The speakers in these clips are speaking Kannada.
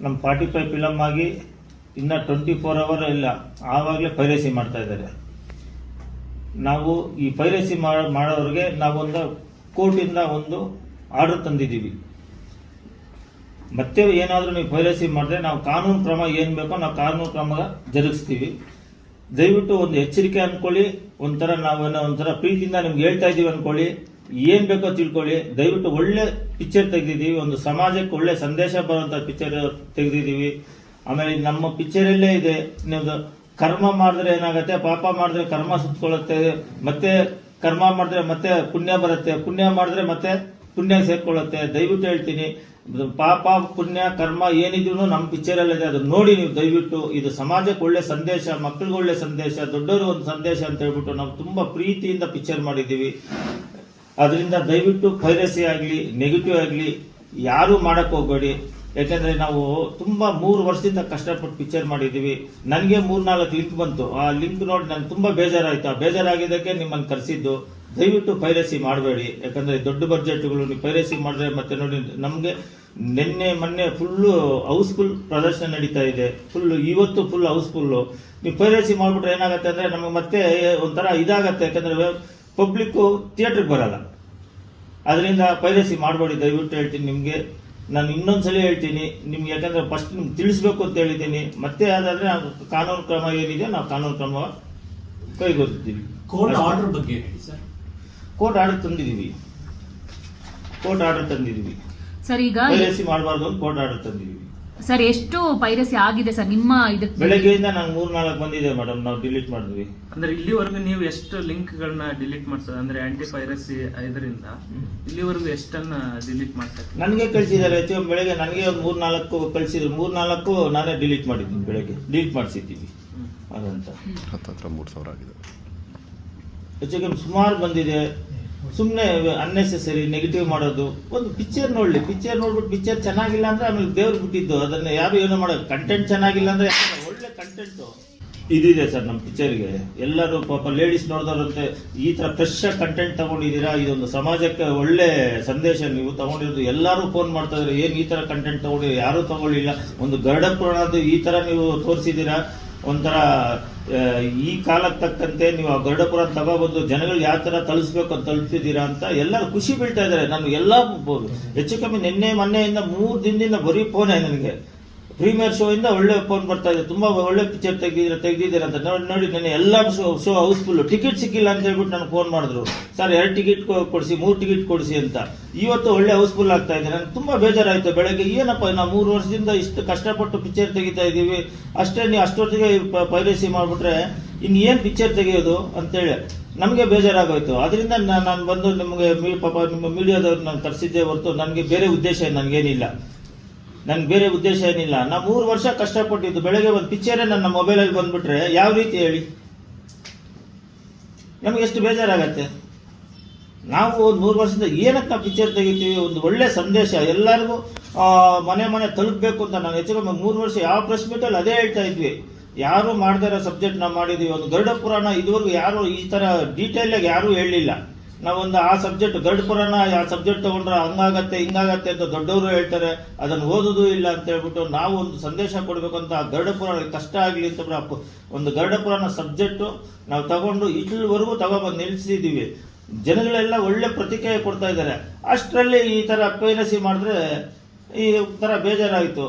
ನಮ್ಮ 45 ಫಿಲಮ್ ಆಗಿ ಇನ್ನು 24 ಅವರ್ ಇಲ್ಲ, ಆವಾಗಲೇ ಪೈರಸಿ ಮಾಡ್ತಾ ಇದ್ದಾರೆ. ನಾವು ಈ ಪೈರಸಿ ಮಾಡೋರಿಗೆ ನಾವೊಂದು ಕೋರ್ಟಿಂದ ಒಂದು ಆರ್ಡರ್ ತಂದಿದ್ದೀವಿ. ಮತ್ತೆ ಏನಾದರೂ ನೀವು ಪೈರಸಿ ಮಾಡಿದ್ರೆ ನಾವು ಕಾನೂನು ಕ್ರಮ ಏನು ಬೇಕೋ ನಾವು ಕಾನೂನು ಕ್ರಮ ಜರುಗಿಸ್ತೀವಿ. ದಯವಿಟ್ಟು ಒಂದು ಎಚ್ಚರಿಕೆ ಅಂದ್ಕೊಳ್ಳಿ. ಒಂಥರ ಪ್ರೀತಿಯಿಂದ ನಿಮ್ಗೆ ಹೇಳ್ತಾ ಇದ್ದೀವಿ ಅಂದ್ಕೊಳ್ಳಿ. ಏನು ಬೇಕೋ ತಿಳ್ಕೊಳ್ಳಿ. ದಯವಿಟ್ಟು ಒಳ್ಳೆ ಪಿಕ್ಚರ್ ತೆಗೆದಿದ್ದೀವಿ, ಒಂದು ಸಮಾಜಕ್ಕೆ ಒಳ್ಳೆ ಸಂದೇಶ ಬರುವಂಥ ಪಿಕ್ಚರ್ ತೆಗೆದಿದ್ದೀವಿ. ಆಮೇಲೆ ನಮ್ಮ ಪಿಕ್ಚರಲ್ಲೇ ಇದೆ, ನೀವು ಕರ್ಮ ಮಾಡಿದ್ರೆ ಏನಾಗುತ್ತೆ, ಪಾಪ ಮಾಡಿದ್ರೆ ಕರ್ಮ ಸುತ್ಕೊಳ್ಳುತ್ತೆ, ಮತ್ತೆ ಕರ್ಮ ಮಾಡಿದ್ರೆ ಮತ್ತೆ ಪುಣ್ಯ ಬರುತ್ತೆ, ಪುಣ್ಯ ಮಾಡಿದ್ರೆ ಮತ್ತೆ ಪುಣ್ಯ ಸೇರ್ಕೊಳ್ಳುತ್ತೆ. ದಯವಿಟ್ಟು ಹೇಳ್ತೀನಿ, ಪಾಪ ಪುಣ್ಯ ಕರ್ಮ ಏನಿದ್ರು ನಮ್ಮ ಪಿಕ್ಚರಲ್ಲಿದೆ, ಅದು ನೋಡಿ ನೀವು ದಯವಿಟ್ಟು. ಇದು ಸಮಾಜಕ್ಕೆ ಒಳ್ಳೆ ಸಂದೇಶ, ಮಕ್ಕಳಿಗೆ ಒಳ್ಳೆ ಸಂದೇಶ, ದೊಡ್ಡವರು ಒಂದು ಸಂದೇಶ ಅಂತ ಹೇಳ್ಬಿಟ್ಟು ನಾವು ತುಂಬಾ ಪ್ರೀತಿಯಿಂದ ಪಿಕ್ಚರ್ ಮಾಡಿದ್ದೀವಿ. ಅದರಿಂದ ದಯವಿಟ್ಟು ಪೈರಸಿ ಆಗಲಿ ನೆಗೆಟಿವ್ ಆಗಲಿ ಯಾರೂ ಮಾಡಕ್ಕೆ ಹೋಗಬೇಡಿ. ಯಾಕಂದ್ರೆ ನಾವು ತುಂಬಾ 3 ವರ್ಷದಿಂದ ಕಷ್ಟಪಟ್ಟು ಪಿಕ್ಚರ್ ಮಾಡಿದ್ದೀವಿ. ನನಗೆ 3-4 ಲಿಂಕ್ ಬಂತು. ಆ ಲಿಂಕ್ ನೋಡಿ ನನಗೆ ತುಂಬಾ ಬೇಜಾರಾಯ್ತು. ಆ ಬೇಜಾರಾಗಿದ್ದಕ್ಕೆ ನಿಮ್ಮನ್ನು ಕರೆಸಿದ್ದು. ದಯವಿಟ್ಟು ಪೈರಸಿ ಮಾಡಬೇಡಿ. ಯಾಕಂದ್ರೆ ದೊಡ್ಡ ಬಡ್ಜೆಟ್ಗಳು ನೀವು ಪೈರಸಿ ಮಾಡಿದ್ರೆ ಮತ್ತೆ ನೋಡಿ, ನಮಗೆ ಮೊನ್ನೆ ಫುಲ್ಲು ಹೌಸ್ಫುಲ್ ಪ್ರದರ್ಶನ ನಡೀತಾ ಇದೆ, ಇವತ್ತು ಫುಲ್ ಹೌಸ್ಫುಲ್ಲು. ನೀವು ಪೈರಸಿ ಮಾಡಿಬಿಟ್ರೆ ಏನಾಗುತ್ತೆ ಅಂದ್ರೆ ನಮಗೆ ಮತ್ತೆ ಒಂಥರ ಇದಾಗತ್ತೆ. ಯಾಕಂದ್ರೆ ಪಬ್ಲಿಕ್ಕು ಥಿಯೇಟ್ರಿಗೆ ಬರಲ್ಲ. ಅದರಿಂದ ಪೈರಸಿ ಮಾಡಬೇಡಿ ದಯವಿಟ್ಟು ಹೇಳ್ತೀನಿ ನಿಮಗೆ. ನಾನು ಇನ್ನೊಂದ್ಸಲ ಹೇಳ್ತೀನಿ ನಿಮ್ಗೆ, ಯಾಕಂದ್ರೆ ಫಸ್ಟ್ ನಿಮ್ಗೆ ತಿಳಿಸ್ಬೇಕು ಅಂತ ಹೇಳಿದ್ದೀನಿ. ಮತ್ತೆ ಅದಾದ್ರೆ ಕಾನೂನು ಕ್ರಮ ಏನಿದೆ ನಾವು ಕಾನೂನು ಕ್ರಮ ಕೈಗೊಳ್ತೀವಿ. ಕೋರ್ಟ್ ಆರ್ಡರ್ ಬಗ್ಗೆ ಹೇಳಿ ಸರ್. ಕೋರ್ಟ್ ಆರ್ಡರ್ ತಂದಿದ್ದೀವಿ ಸರ್. ಈಗ ಪೈರಸಿ ಮಾಡಬಾರ್ದು ಅಂತ ಕೋರ್ಟ್ ಆರ್ಡರ್ ತಂದಿದ್ದೀವಿ ಸರ್. ಎಷ್ಟು ಪೈರಸಿ ಆಗಿದೆ ಸರ್ ನಿಮ್ಮ ಇದಕ್ಕೆ? ಬೆಳಗ್ಗೆಯಿಂದ ನಂಗೆ 3-4 ಬಂದಿದೆ ಮೇಡಮ್, ನಾವು ಡಿಲೀಟ್ ಮಾಡಿದ್ವಿ. ಅಂದ್ರೆ ಇಲ್ಲಿವರೆಗೂ ನೀವು ಎಷ್ಟು ಲಿಂಕ್ ಗಳನ್ನ ಡಿಲೀಟ್ ಮಾಡ್ಸೋದು, ಅಂದ್ರೆ ಆಂಟಿ ಪೈರಸಿ ಇದರಿಂದ ಇಲ್ಲಿವರೆಗೂ ಎಷ್ಟನ್ನ ಡಿಲೀಟ್ ಮಾಡ್ತಾರೆ? ನನಗೆ ಕಳಿಸಿದ್ದಾರೆ ಬೆಳಗ್ಗೆ, ನನಗೆ ಒಂದು 3-4 ಕಳಿಸಿದ್ರು. 3-4 ನಾನೇ ಡಿಲೀಟ್ ಮಾಡಿದ್ದೀನಿ, ಬೆಳಗ್ಗೆ ಡಿಲೀಟ್ ಮಾಡಿಸಿದ್ದೀವಿ. ಅದಂತ 3000 ಆಗಿದೆ. ಹೆಚ್ಚು ಸುಮಾರು ಬಂದಿದೆ. ಸುಮ್ಮನೆ ಅನ್ನೆಸೆಸರಿ ನೆಗೆಟಿವ್ ಮಾಡೋದು. ಒಂದು ಪಿಕ್ಚರ್ ನೋಡ್ಲಿ, ಪಿಕ್ಚರ್ ನೋಡ್ಬಿಟ್ಟು ಪಿಕ್ಚರ್ ಚೆನ್ನಾಗಿಲ್ಲ ಅಂದ್ರೆ ಆಮೇಲೆ ದೇವ್ರು ಬಿಟ್ಟಿದ್ದು, ಅದನ್ನ ಯಾರು ಏನೋ ಮಾಡೋದು. ಕಂಟೆಂಟ್ ಚೆನ್ನಾಗಿಲ್ಲ ಅಂದ್ರೆ ಒಳ್ಳೆ ಕಂಟೆಂಟ್ ಇದಿದೆ ಸರ್ ನಮ್ಮ ಪಿಕ್ಚರ್ಗೆ. ಎಲ್ಲರೂ ಪಾಪ ಲೇಡೀಸ್ ನೋಡಿದವ್ರಂತೆ ಈ ತರ ಫ್ರೆಶ್ ಕಂಟೆಂಟ್ ತಗೊಂಡಿದ್ದೀರಾ, ಇದೊಂದು ಸಮಾಜಕ್ಕೆ ಒಳ್ಳೆ ಸಂದೇಶ ನೀವು ತಗೊಂಡಿರೋದು. ಎಲ್ಲರೂ ಫೋನ್ ಮಾಡ್ತಾ ಇದ್ದಾರೆ, ಏನ್ ಈ ತರ ಕಂಟೆಂಟ್ ತಗೊಂಡಿದ್ದೀರಾ, ಯಾರೂ ತಗೊಳ್ಳಿಲ್ಲ. ಒಂದು ಗರುಡ ಪುರಾಣದ್ದು ಈ ತರ ನೀವು ತೋರಿಸಿದ್ದೀರಾ. ಒಂಥರ ಈ ಕಾಲಕ್ಕೆ ತಕ್ಕಂತೆ ನೀವು ಆ ಗರುಡ ಪುರಾಣ ತಗೊಬಂದು ಜನಗಳಿಗೆ ಯಾವ ತರ ತಲುಪಿಸ್ಬೇಕು ಅಂತ ತಲುಪಿಸಿದ್ದೀರಾ ಅಂತ ಎಲ್ಲರೂ ಖುಷಿ ಬೀಳ್ತಾ ಇದ್ದಾರೆ. ನಾನು ಎಲ್ಲ ಹೆಚ್ಚು ಕಮ್ಮಿ ಮೊನ್ನೆಯಿಂದ 3 ದಿನದಿಂದ ಬರೀ ಫೋನೇ ನನಗೆ. ಪ್ರೀಮಿಯರ್ ಶೋ ಇಂದ ಒಳ್ಳೆ ಫೋನ್ ಬರ್ತಾ ಇದೆ, ತುಂಬಾ ಒಳ್ಳೆ ಪಿಕ್ಚರ್ ತೆಗ್ದಿದ್ದೀರಾ ಅಂತ ನೋಡಿ. ನಾನು ಎಲ್ಲ ಶೋ ಹೌಸ್ಫುಲ್, ಟಿಕೆಟ್ ಸಿಕ್ಕಿಲ್ಲ ಅಂತ ಹೇಳ್ಬಿಟ್ಟು ನನಗೆ ಫೋನ್ ಮಾಡಿದ್ರು. ಸರ್ 2 ಟಿಕೆಟ್ ಕೊಡಿಸಿ, 3 ಟಿಕೆಟ್ ಕೊಡಿಸಿ ಅಂತ. ಇವತ್ತು ಒಳ್ಳೆ ಹೌಸ್ಫುಲ್ ಆಗ್ತಾ ಇದೆ. ನನಗೆ ತುಂಬಾ ಬೇಜಾರಾಯ್ತು ಬೆಳಗ್ಗೆ. ಏನಪ್ಪ ನಾವು 3 ವರ್ಷದಿಂದ ಇಷ್ಟು ಕಷ್ಟಪಟ್ಟು ಪಿಕ್ಚರ್ ತೆಗಿತಾ ಇದ್ದೀವಿ, ಅಷ್ಟೇ ನೀವು ಅಷ್ಟೊತ್ತಿಗೆ ಪೈರಸಿ ಮಾಡ್ಬಿಟ್ರೆ ಏನ್ ಪಿಕ್ಚರ್ ತೆಗೆಯೋದು ಅಂತೇಳಿ ನಮಗೆ ಬೇಜಾರಾಗೋಯ್ತು. ಅದರಿಂದ ನಾನು ಬಂದು ನಿಮಗೆ ಪಾಪ ನಿಮ್ಮ ಮೀಡಿಯಾದವ್ರು ನಾನು ಕರೆಸಿದ್ದೆ ಹೊರತು ನನಗೆ ಬೇರೆ ಉದ್ದೇಶ ನನಗೇನಿಲ್ಲ. ನಾ 3 ವರ್ಷ ಕಷ್ಟಪಟ್ಟಿದ್ದು. ಬೆಳಗ್ಗೆ ಒಂದು ಪಿಕ್ಚರೇ ನನ್ನ ಮೊಬೈಲಲ್ಲಿ ಬಂದ್ಬಿಟ್ರೆ ಯಾವ ರೀತಿ ಹೇಳಿ, ನಮ್ಗೆ ಎಷ್ಟು ಬೇಜಾರಾಗತ್ತೆ. ನಾವು ಒಂದು 3 ವರ್ಷದಿಂದ ಏನಕ್ಕೆ ನಾವು ಪಿಕ್ಚರ್ ತೆಗಿತೀವಿ, ಒಂದು ಒಳ್ಳೆ ಸಂದೇಶ ಎಲ್ಲರಿಗೂ ಮನೆ ತಲುಪಬೇಕು ಅಂತ. ನಾವು ಹೆಚ್ಚು ಕಮ್ಮಿ 3 ವರ್ಷ ಯಾವ ಪ್ರೆಸ್ ಮೀಟಲ್ಲಿ ಅದೇ ಹೇಳ್ತಾ ಇದ್ವಿ. ಯಾರು ಮಾಡದೇ ಇರೋ ಸಬ್ಜೆಕ್ಟ್ ನಾವು ಮಾಡಿದೀವಿ. ಒಂದು ಗರುಡ ಪುರಾಣ ಇದುವರೆಗೂ ಯಾರು ಈ ತರ ಡೀಟೇಲ್ ಆಗಿ ಯಾರು ಹೇಳಲಿಲ್ಲ. ನಾವೊಂದು ಆ ಸಬ್ಜೆಕ್ಟ್ ಗರುಡ ಪುರಾಣ ಆ ಸಬ್ಜೆಕ್ಟ್ ತಗೊಂಡ್ರೆ ಹಂಗಾಗತ್ತೆ ಹಿಂಗಾಗತ್ತೆ ಅಂತ ದೊಡ್ಡವರು ಹೇಳ್ತಾರೆ, ಅದನ್ನು ಓದೋದು ಇಲ್ಲ ಅಂತ ಹೇಳ್ಬಿಟ್ಟು ನಾವು ಒಂದು ಸಂದೇಶ ಕೊಡಬೇಕು ಅಂತ ಆ ಗರುಡ ಪುರಾಣ ಕಷ್ಟ ಆಗಲಿ ಅಂತ ಒಂದು ಗರುಡ ಪುರಾಣ ಸಬ್ಜೆಕ್ಟು ನಾವು ತಗೊಂಡು ಇಲ್ಲಿವರೆಗೂ ತಗೊಬಂದು ನಿಲ್ಲಿಸಿದ್ದೀವಿ. ಜನಗಳೆಲ್ಲ ಒಳ್ಳೆ ಪ್ರತಿಕ್ರಿಯೆ ಕೊಡ್ತಾ ಇದ್ದಾರೆ. ಅಷ್ಟರಲ್ಲಿ ಈ ತರ ಪೈರಸಿ ಮಾಡಿದ್ರೆ ಈ ತರ ಬೇಜಾರಾಯಿತು.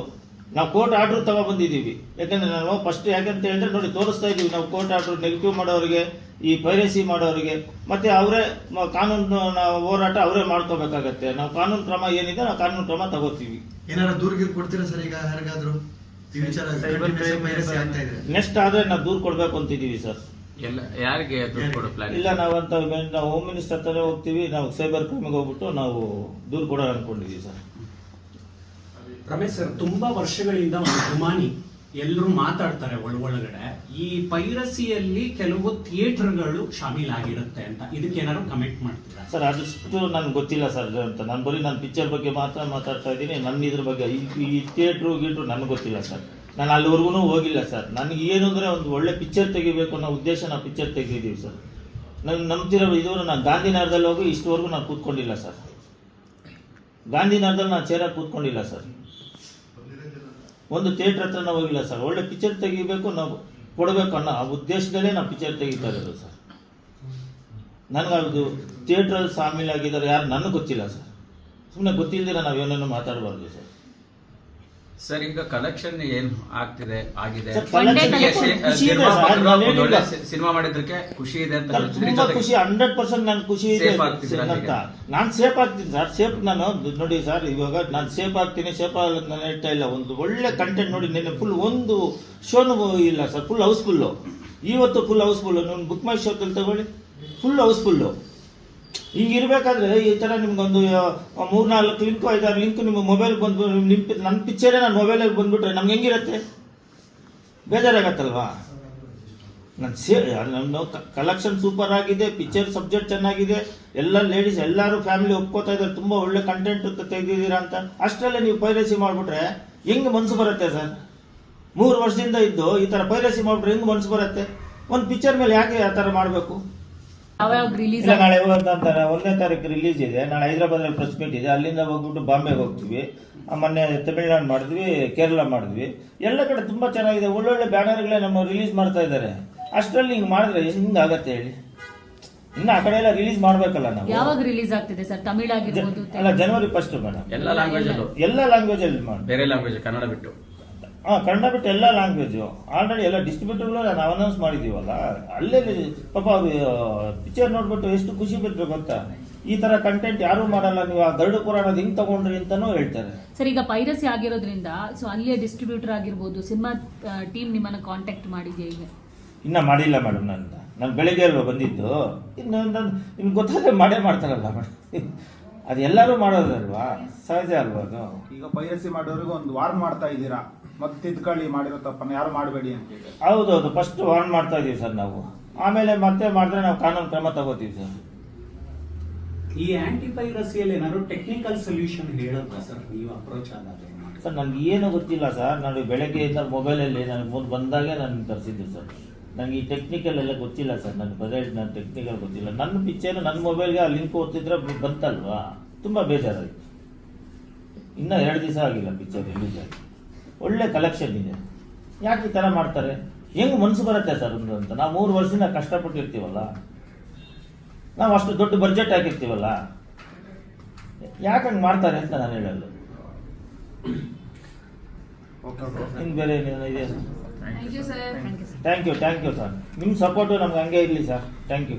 ನಾವು ಕೋರ್ಟ್ ಆರ್ಡರ್ ತಗೊಬಂದಿದ್ದೀವಿ. ಯಾಕಂದ್ರೆ ನಾವು ಫಸ್ಟ್ ಯಾಕಂತ ಹೇಳಿದ್ರೆ ನೋಡಿ ತೋರಿಸ್ತಾ ಇದೀವಿ ನಾವು ಕೋರ್ಟ್ ಆರ್ಡರ್ ನೆಗೆಟಿವ್ ಮಾಡೋರಿಗೆ, ಈ ಪೈರಸಿ ಮಾಡೋರಿಗೆ. ಮತ್ತೆ ಅವರೇ ಕಾನೂನು ಹೋರಾಟ ಅವರೇ ಮಾಡ್ಕೋಬೇಕಾಗತ್ತೆ. ನಾವು ಕಾನೂನು ಕ್ರಮ ಏನಿದೆ ನಾವು ಕಾನೂನು ಕ್ರಮ ತಗೋತೀವಿ. ಏನಾದ್ರು ದೂರಿಗೆ ಕೊಡ್ತೀರಾ ಸರ್? ಈಗ ಯಾರಿಗಾದ್ರು ನೆಕ್ಸ್ಟ್ ಆದ್ರೆ ನಾವು ದೂರು ಕೊಡ್ಬೇಕು ಅಂತಿದೀವಿ ಸರ್. ಯಾರಿಗೆ ಇಲ್ಲ, ನಾವಂತ ಹೋಮ್ ಮಿನಿಸ್ಟರ್ ಹತ್ರ ಹೋಗ್ತೀವಿ. ನಾವು ಸೈಬರ್ ಕ್ರೈಮಿಗೆ ಹೋಗ್ಬಿಟ್ಟು ನಾವು ದೂರು ಕೊಡೋಣ ಅನ್ಕೊಂಡಿದೀವಿ ಸರ್. ರಮೇಶ್ ಸರ್, ತುಂಬಾ ವರ್ಷಗಳಿಂದ ಒಂದು ಗುಮಾನಿ ಎಲ್ಲರೂ ಮಾತಾಡ್ತಾರೆ ಒಳಗಡೆ, ಈ ಪೈರಸಿಯಲ್ಲಿ ಕೆಲವು ಥಿಯೇಟರ್ಗಳು ಶಾಮೀಲಾಗಿರುತ್ತೆ ಅಂತ. ಇದಕ್ಕೆ ಏನಾದ್ರು ಕಮೆಂಟ್ ಮಾಡ್ತೀರಾ ಸರ್? ಅದಷ್ಟು ನನ್ಗೆ ಗೊತ್ತಿಲ್ಲ ಸರ್ ಅಂತ. ನಾನು ಬರೀ ನನ್ನ ಪಿಕ್ಚರ್ ಬಗ್ಗೆ ಮಾತ್ರ ಮಾತಾಡ್ತಾ ಇದ್ದೀನಿ. ನನ್ನ ಇದ್ರ ಬಗ್ಗೆ ಈ ಥಿಯೇಟ್ರು ನನಗೆ ಗೊತ್ತಿಲ್ಲ ಸರ್. ನಾನು ಅಲ್ಲಿವರೆಗೂ ಹೋಗಿಲ್ಲ ಸರ್. ನನಗೆ ಏನು ಅಂದರೆ ಒಂದು ಒಳ್ಳೆ ಪಿಕ್ಚರ್ ತೆಗಿಬೇಕು ಅನ್ನೋ ಉದ್ದೇಶ ನಾವು ಪಿಕ್ಚರ್ ತೆಗೆದಿದ್ದೀವಿ ಸರ್. ನಾನು ನಂಬ್ತಿರೋ ಇದುವರೆಗೂ ನಾನು ಗಾಂಧಿನಗರದಲ್ಲಿ ಹೋಗಿ ಇಷ್ಟವರೆಗೂ ನಾನು ಕೂತ್ಕೊಂಡಿಲ್ಲ ಸರ್. ಗಾಂಧಿನಗರದಲ್ಲಿ ನಾನು ಚೇರಾಗಿ ಕೂತ್ಕೊಂಡಿಲ್ಲ ಸರ್. ಒಂದು ಥಿಯೇಟ್ರ್ ಹತ್ರ ನಾವು ಹೋಗಿಲ್ಲ ಸರ್. ಒಳ್ಳೆ ಪಿಕ್ಚರ್ ತೆಗಿಬೇಕು, ನಾವು ಕೊಡಬೇಕು ಅನ್ನೋ ಆ ಉದ್ದೇಶದಲ್ಲೇ ನಾವು ಪಿಕ್ಚರ್ ತೆಗಿತಾ ಇರೋದು ಸರ್. ನನಗದು ಥಿಯೇಟ್ರಲ್ಲಿ ಶಾಮೀಲಾಗಿದ್ದಾರೆ ಯಾರು ನನಗೆ ಗೊತ್ತಿಲ್ಲ ಸರ್. ಸುಮ್ಮನೆ ಗೊತ್ತಿಲ್ಲದಿರ ನಾವು ಏನೇನೋ ಮಾತಾಡಬಾರ್ದು ಸರ್. ಸರ್ ಈಗ ಕಲೆಕ್ಷನ್ ಏನ್ ಆಗ್ತಿದೆ ಆಗಿದೆ ಸರ್, collection ಖುಷಿ ಇದೆ ಸರ್. ನಾನು ಹೇಳಿಲ್ಲ. ಸಿನಿಮಾ ಮಾಡಿದ್ದಕ್ಕೆ ಖುಷಿ ಇದೆ ಅಂತ ನಾನು ಹೇಳ್ತಿದ್ರಿ. ತುಂಬಾ ಜೊತೆಗೆ ಖುಷಿ, 100% ನಾನು ಖುಷಿ ಇದೆ Safe ಆಗ್ತಿದ್ದೀರಾ ಅಂತ. ನಾನು ಸೇಫ್ ಆಗ್ತೀನಿ ಸರ್. ಸೇಫ್ ನಾನು ನೋಡಿ ಸರ್, ಇವಾಗ ನಾನು ಸೇಫ್ ಆಗ್ತೀನಿ, ಸೇಫ್ ಆಗಲ್ಲ ನಾನು ಹೇಳ್ತಾ ಇಲ್ಲ. ಒಂದು ಒಳ್ಳೆ ಕಂಟೆಂಟ್ ನೋಡಿ, ನಿನ್ನೆ ಫುಲ್ ಒಂದು ಶೋನು ಇಲ್ಲ ಸರ್, ಫುಲ್ ಹೌಸ್ಫುಲ್ಲು. ಇವತ್ತು ಫುಲ್ ಹೌಸ್ಫುಲ್ಲು. ನೀವು ಬುಕ್ ಮೈ ಶೋದಲ್ಲಿ ತಗೊಳ್ಳಿ, ಫುಲ್ ಹೌಸ್ಫುಲ್ಲು. ಹಿಂಗಿರ್ಬೇಕಾದ್ರೆ ಈ ಥರ ನಿಮ್ಗೊಂದು 3-4 ಲಿಂಕು 5-6 ಲಿಂಕ್ ನಿಮ್ಮ ಮೊಬೈಲ್ ಬಂದು ನನ್ನ ಪಿಕ್ಚರೇ ನನ್ನ ಮೊಬೈಲಿಗೆ ಬಂದ್ಬಿಟ್ರೆ ನಮ್ಗೆ ಹೆಂಗಿರುತ್ತೆ? ಬೇಜಾರಾಗತ್ತಲ್ವಾ? ನನ್ನ ಕಲೆಕ್ಷನ್ ಸೂಪರ್ ಆಗಿದೆ, ಪಿಕ್ಚರ್ ಸಬ್ಜೆಕ್ಟ್ ಚೆನ್ನಾಗಿದೆ, ಎಲ್ಲ ಲೇಡೀಸ್ ಎಲ್ಲರೂ ಫ್ಯಾಮಿಲಿ ಒಪ್ಕೋತಾ ಇದ್ದಾರೆ, ತುಂಬ ಒಳ್ಳೆ ಕಂಟೆಂಟ್ ತೆಗೆದಿದ್ದೀರಾ ಅಂತ. ಅಷ್ಟರಲ್ಲೇ ನೀವು ಪೈರಸಿ ಮಾಡಿಬಿಟ್ರೆ ಹೆಂಗೆ ಮನಸ್ಸು ಬರುತ್ತೆ ಸರ್? 3 ವರ್ಷದಿಂದ ಇದ್ದು ಈ ಥರ ಪೈರಸಿ ಮಾಡಿಬಿಟ್ರೆ ಹೆಂಗೆ ಮನಸ್ಸು ಬರುತ್ತೆ? ಒಂದು ಪಿಕ್ಚರ್ ಮೇಲೆ ಯಾಕೆ ಆ ಥರ ಮಾಡಬೇಕು? ಯಾವಾಗ ರಿಲೀಸ್ ಇಲ್ಲ, ನಾಳೆ 1ನೇ ತಾರೀಕು ರಿಲೀಸ್ ಇದೆ. ನಾಳೆ ಹೈದರಾಬಾದಲ್ಲಿ ಪ್ರೆಸ್ ಮೀಟ್ ಇದೆ. ಅಲ್ಲಿಂದ ಹೋಗ್ಬಿಟ್ಟು ಬಾಂಬೆಗೆ ಹೋಗ್ತೀವಿ. ಮೊನ್ನೆ ತಮಿಳ್ನಾಡು ಮಾಡಿದ್ವಿ, ಕೇರಳ ಮಾಡಿದ್ವಿ. ಎಲ್ಲ ಕಡೆ ತುಂಬ ಚೆನ್ನಾಗಿದೆ. ಒಳ್ಳೊಳ್ಳೆ ಬ್ಯಾನರ್ಗಳೇ ನಮ್ಮ ರಿಲೀಸ್ ಮಾಡ್ತಾ ಇದ್ದಾರೆ. ಅಷ್ಟರಲ್ಲಿ ಹಿಂಗೆ ಮಾಡಿದ್ರೆ ಹಿಂಗಾಗತ್ತೆ ಹೇಳಿ? ಇನ್ನು ಆ ಕಡೆ ಎಲ್ಲ ರಿಲೀಸ್ ಮಾಡಬೇಕಲ್ಲ ನಾವು. ಯಾವಾಗ ರಿಲೀಸ್ ಆಗ್ತಿದೆ ಸರ್? ತಮಿಳ್ ಆಗಿರ್ಬೋದು, ಅಲ್ಲ, ಜನವರಿ 1 ಮೇಡಮ್. ಎಲ್ಲ ಲ್ಯಾಂಗ್ವೇಜ್ ಅಲ್ಲೂ, ಎಲ್ಲ ಲ್ಯಾಂಗ್ವೇಜಲ್ಲಿ ಮಾಡಿ. ಬೇರೆ ಲ್ಯಾಂಗ್ವೇಜ್ ಕನ್ನಡ ಬಿಟ್ಟು. ಕನ್ನಡ ಬಿಟ್ಟು ಎಲ್ಲ ಲ್ಯಾಂಗ್ವೇಜು ಆಲ್ರೆಡಿ ಎಲ್ಲ ಡಿಸ್ಟ್ರಿಬ್ಯೂಟರ್ಗಳು ನಾವು ಅನೌನ್ಸ್ ಮಾಡಿದ್ದೀವಲ್ಲ. ಅಲ್ಲೇ ಪಾಪ ಅವರು ಪಿಕ್ಚರ್ ನೋಡ್ಬಿಟ್ಟು ಎಷ್ಟು ಖುಷಿ ಬಿಟ್ಟರು ಗೊತ್ತಾ? ಈ ಥರ ಕಂಟೆಂಟ್ ಯಾರೂ ಮಾಡಲ್ಲ, ನೀವು ಆ ಗರುಡ ಪುರಾಣದ ಹಿಂಗೆ ತಗೊಂಡ್ರಿ ಅಂತಲೂ ಹೇಳ್ತಾರೆ. ಸರ್ ಈಗ ಪೈರಸಿ ಆಗಿರೋದ್ರಿಂದ ಸೊ ಅಲ್ಲಿಯೇ ಡಿಸ್ಟ್ರಿಬ್ಯೂಟರ್ ಆಗಿರ್ಬೋದು, ಸಿನಿಮಾ ಟೀಮ್ ನಿಮ್ಮನ್ನ ಕಾಂಟ್ಯಾಕ್ಟ್ ಮಾಡಿದೆಯಾ? ಈಗ ಇನ್ನೂ ಮಾಡಿಲ್ಲ ಮೇಡಮ್. ನಾನು ಬೆಳಗ್ಗೆ ಅಲ್ವಾ ಬಂದಿದ್ದು. ಇನ್ನು ನಿಮ್ಗೆ ಗೊತ್ತಾದ್ರೆ ಮಾಡೇ ಮಾಡ್ತಾರಲ್ಲ ಮೇಡಮ್. ಅದು ಎಲ್ಲರೂ ಮಾಡೋದಲ್ವಾ, ಸಹಜ ಅಲ್ವಾ ಅದು. ಈಗ ಪೈರಸಿ ಮಾಡೋರಿಗೆ ಒಂದು ವಾರ್ನ್ ಮಾಡ್ತಾ ಇದ್ದೀರಾ, ಮತ್ತೆ ತಿದ್ಕೊಳ್ಳಿ, ಮಾಡಿರೋ ತಪ್ಪನ್ನು ಯಾರು ಮಾಡಬೇಡಿ ಅಂತ ಹೇಳಿ. ಹೌದೌದು, ಫಸ್ಟ್ ವಾರ್ನ್ ಮಾಡ್ತಾ ಇದೀವಿ ಸರ್ ನಾವು. ಆಮೇಲೆ ಮತ್ತೆ ಮಾಡಿದ್ರೆ ನಾವು ಕಾನೂನು ಕ್ರಮ ತಗೋತೀವಿ ಸರ್. ಈ ಆಂಟಿ ಪೈರಸಿಯಲ್ಲಿ ಏನಾದ್ರು ಟೆಕ್ನಿಕಲ್ ಸೊಲ್ಯೂಷನ್ ಹೇಳೋದಾ ಸರ್ ನೀವು ಅಪ್ರೋಚ್ ಆದಾಗ? ಸರ್ ನನಗೆ ಏನು ಗೊತ್ತಿಲ್ಲ ಸರ್. ನಾನು ಬೆಳಗ್ಗೆಯಿಂದ ಮೊಬೈಲಲ್ಲಿ ನನಗೆ ಮುಂದೆ ಬಂದಾಗೆ ನಾನು ತರಿಸಿದ್ದು ಸರ್. ನನಗೆ ಈ ಟೆಕ್ನಿಕಲ್ ಎಲ್ಲ ಗೊತ್ತಿಲ್ಲ ಸರ್. ನಾನು ಟೆಕ್ನಿಕಲ್ ಗೊತ್ತಿಲ್ಲ. ನನ್ನ ಪಿಕ್ಚರ್ ನನ್ನ ಮೊಬೈಲ್ಗೆ ಆ ಲಿಂಕ್ ಓದ್ತಿದ್ರೆ ಬಂತಲ್ವಾ, ತುಂಬ ಬೇಜಾರಾಯಿತು. ಇನ್ನೂ 2 ದಿವಸ ಆಗಿಲ್ಲ ಪಿಕ್ಚರ್ ರಿಲೀಸ್ ಆಗಿ. ಒಳ್ಳೆ ಕಲೆಕ್ಷನ್ ಇದೆ. ಯಾಕೆ ಈ ಥರ ಮಾಡ್ತಾರೆ? ಹೆಂಗೆ ಮನಸ್ಸು ಬರುತ್ತೆ ಸರ್ ಒಂದು ಅಂತ? ನಾವು 3 ವರ್ಷದಿಂದ ಕಷ್ಟಪಟ್ಟಿರ್ತೀವಲ್ಲ, ನಾವು ಅಷ್ಟು ದೊಡ್ಡ ಬಡ್ಜೆಟ್ ಹಾಕಿರ್ತೀವಲ್ಲ, ಯಾಕೆ ಹಂಗೆ ಮಾಡ್ತಾರೆ ಅಂತ ನಾನು ಹೇಳಲ್ಲ. ಇನ್ನು ಬೇರೆ ಏನೇನೋ ಇದೆ ಸರ್? Thank you sir. ನಿಮ್ಮ ಸಪೋರ್ಟು ನಮ್ಗೆ ಹಂಗೆ ಇರಲಿ ಸರ್. Thank you.